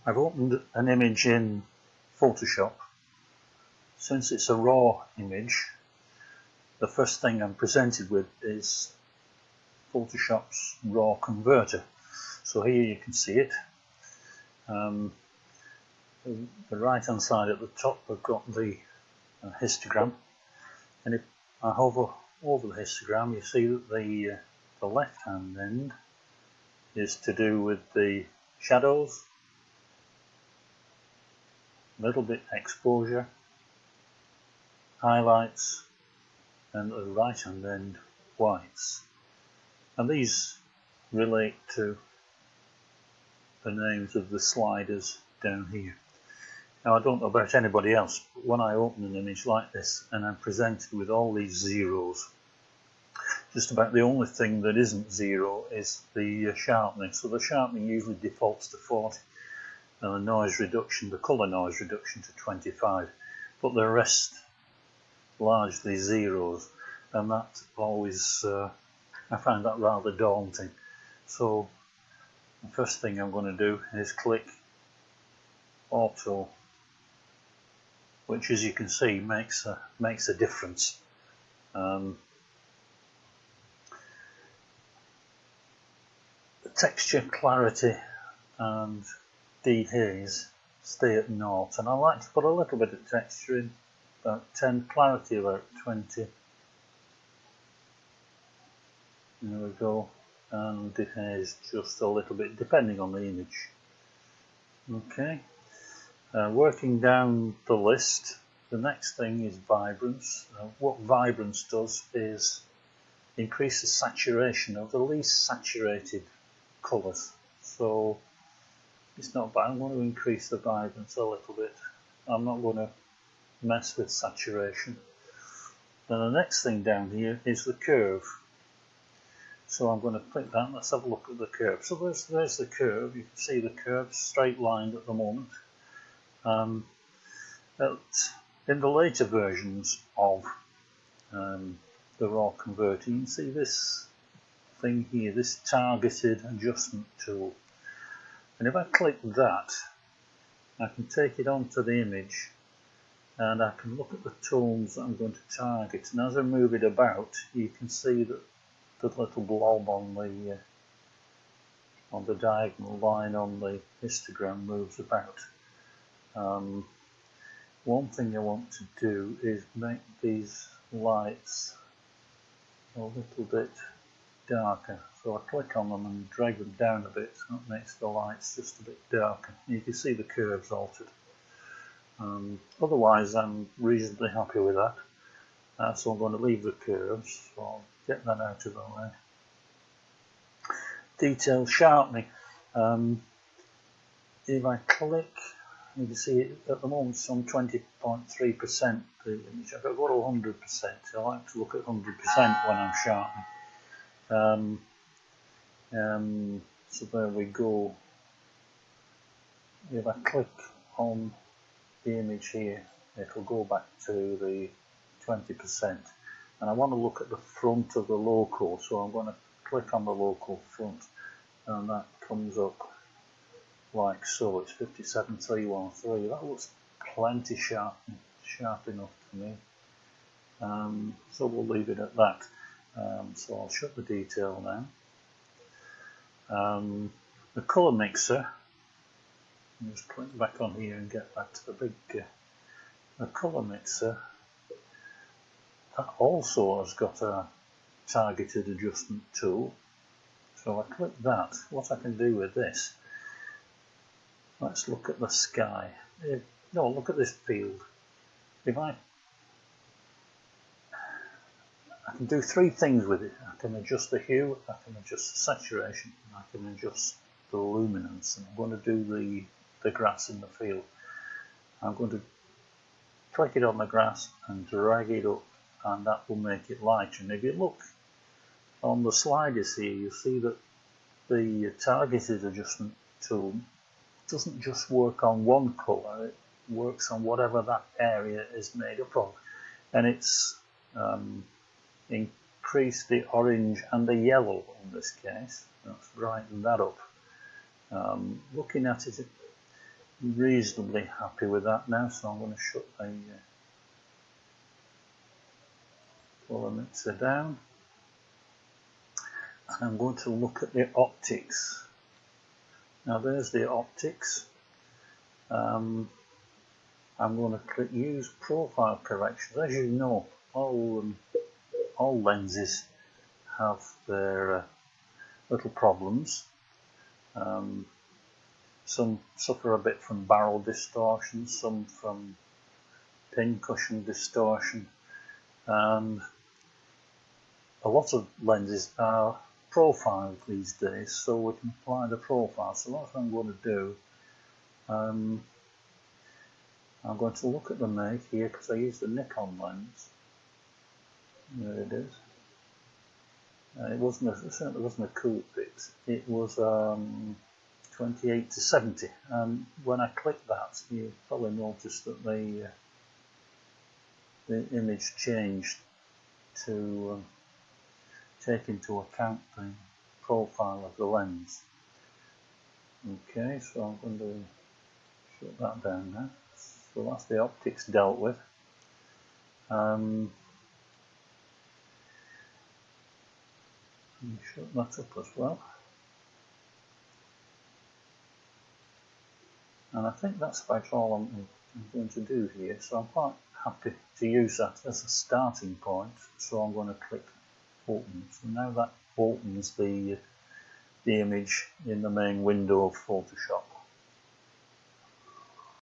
I've opened an image in Photoshop. Since it's a raw image, the first thing I'm presented with is Photoshop's raw converter. So here you can see it. The right hand side at the top I've got the histogram, and if I hover over the histogram you see that the left hand end is to do with the shadows, a little bit exposure, highlights, and the right hand end whites. And these relate to the names of the sliders down here. Now I don't know about anybody else, but when I open an image like this and I'm presented with all these zeros, just about the only thing that isn't zero is the sharpening. So the sharpening usually defaults to 40 and the noise reduction, the colour noise reduction, to 25, but the rest largely zeros, and that always I find that rather daunting. So the first thing I'm going to do is click Auto, which, as you can see, makes a difference. The texture, clarity and dehaze stay at 0, and I like to put a little bit of texture in, about 10, clarity about 20. There we go, and dehaze just a little bit depending on the image. Okay, working down the list, the next thing is vibrance. What vibrance does is increase the saturation of the least saturated colours. So it's not bad. I'm going to increase the vibrance a little bit. I'm not going to mess with saturation. Then the next thing down here is the curve. So I'm going to click that. Let's have a look at the curve. So there's the curve. You can see the curve straight lined at the moment. In the later versions of the raw converter, you can see this thing here, this targeted adjustment tool. And if I click that, I can take it onto the image and I can look at the tones that I'm going to target. And as I move it about, you can see that the little blob on the diagonal line on the histogram moves about. One thing I want to do is make these lights a little bit darker. So I click on them and drag them down a bit, so that makes the lights just a bit darker. You can see the curves altered. Otherwise I'm reasonably happy with that. So I'm going to leave the curves, so I'll get that out of the way. Detail sharpening. If I click, you can see it at the moment it's on 20.3%. the image. I've got to 100%. I like to look at 100% when I'm sharpening. So there we go. If I click on the image here, it'll go back to the 20%. And I want to look at the front of the local, so I'm going to click on the local front, and that comes up like so. It's 57313. That looks plenty sharp enough to me. So we'll leave it at that. So I'll shut the detail now. The colour mixer, I'll just click back on here and get back to the big the colour mixer. That also has got a targeted adjustment tool. So I click that. What I can do with this, let's look at the sky. No, look at this field. If I can do three things with it. I can adjust the hue, I can adjust the saturation, and I can adjust the luminance. And I'm going to do the grass in the field. I'm going to click it on the grass and drag it up, and that will make it lighter. And if you look on the sliders here, you'll see that the targeted adjustment tool doesn't just work on one colour, it works on whatever that area is made up of. And it's increase the orange and the yellow in this case. Let's brighten that up. Looking at it, reasonably happy with that now, so I'm going to shut the colour mixer down, and I'm going to look at the optics. Now there's the optics. I'm going to click use profile corrections. As you know, all lenses have their little problems. Some suffer a bit from barrel distortion, some from pincushion distortion, and a lot of lenses are profiled these days, so we can apply the profile. So that's what I'm going to do. I'm going to look at the make here because I used the Nikon lens. There it is. It certainly wasn't a cool fix. It was 28 to 70, and when I clicked that, you probably noticed that the image changed to take into account the profile of the lens. Okay, so I'm going to shut that down now. So that's the optics dealt with. Shut that up as well. And I think that's about all I'm going to do here. So I'm quite happy to use that as a starting point. So I'm going to click open. So now that opens the image in the main window of Photoshop.